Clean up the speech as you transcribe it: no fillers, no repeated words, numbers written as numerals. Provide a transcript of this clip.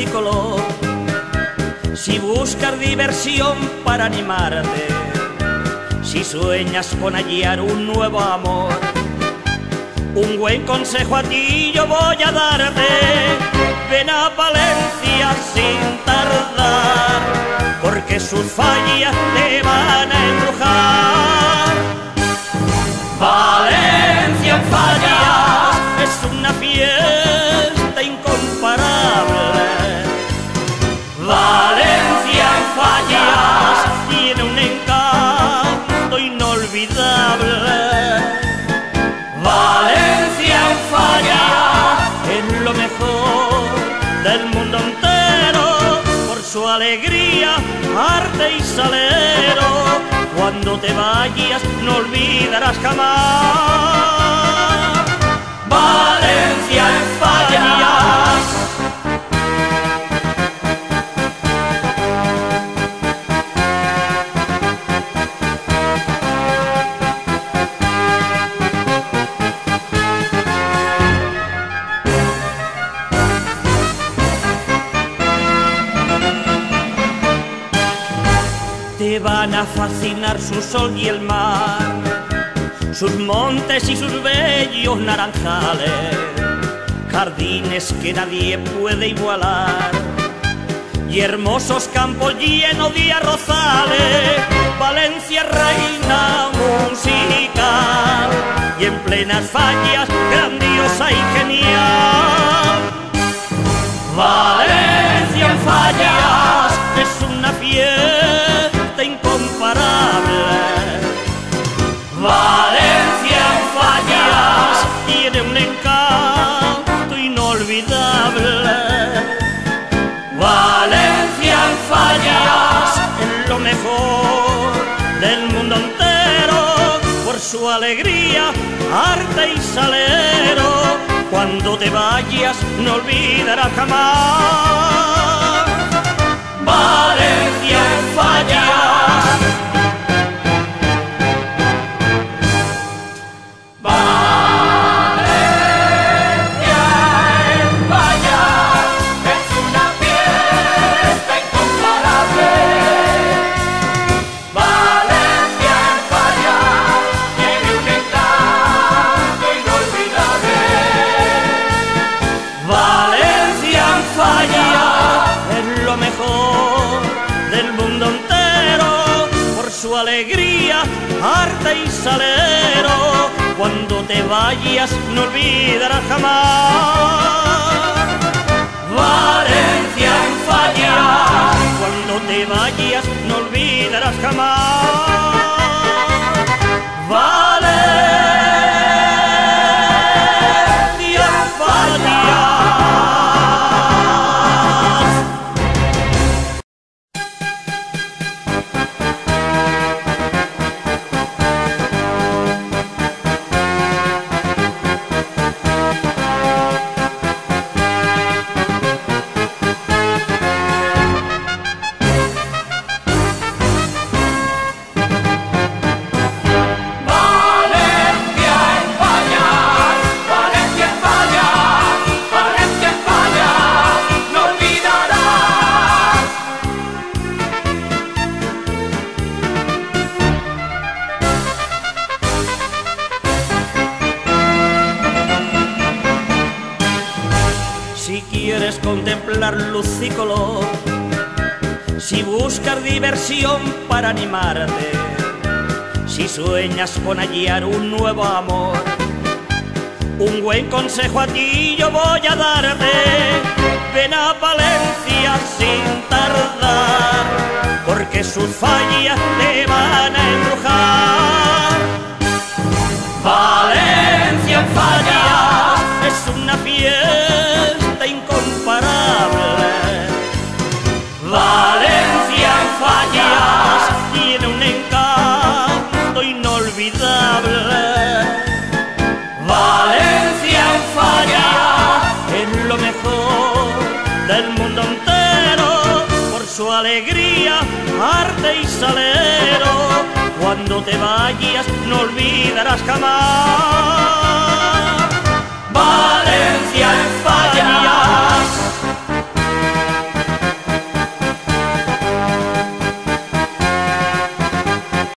y color. Si buscas diversión para animarte, si sueñas con hallar un nuevo amor, un buen consejo a ti yo voy a darte. Ven a Valencia sin tardar, porque sus fallas te van a embrujar. Valencia en Fallas es una fiesta incomparable. Valencia en Fallas tiene un encanto inolvidable. Valencia en Fallas es lo mejor del mundo entero, por su alegría, arte y salero. Cuando te vayas no olvidarás jamás Valencia en Fallas. Te van a fascinar su sol y el mar, sus montes y sus bellos naranjales, jardines que nadie puede igualar, y hermosos campos llenos de arrozales. Valencia reina musical, y en plenas Fallas grandiosa y genial. Valencia en Fallas es una fiesta incomparable. Valencia en Fallas tiene un encanto inolvidable. Valencia en Fallas es lo mejor del mundo entero, por su alegría, arte y salero. Cuando te vayas no olvidarás jamás Valencia en Fallas. Valencia en Fallas es una fiesta incomparable. Valencia en Fallas tiene un encanto inolvidable. Valencia en Fallas es lo mejor del mundo entero, por su alegría, arte y salero. Cuando te vayas no olvidarás jamás Valencia en Fallas. Cuando te vayas no olvidarás jamás Valencia en Fallas. Si quieres contemplar luz y color, si buscas diversión para animarte, si sueñas con hallar un nuevo amor, un buen consejo a ti yo voy a darte. Ven a Valencia sin tardar, porque sus fallas te van a embrujar. Valencia en Fallas es una fiesta incomparable. Valencia en Fallas tiene un encanto inolvidable. Valencia en Fallas es lo mejor del mundo entero, por su alegría, arte y salero. Cuando te vayas no olvidarás jamás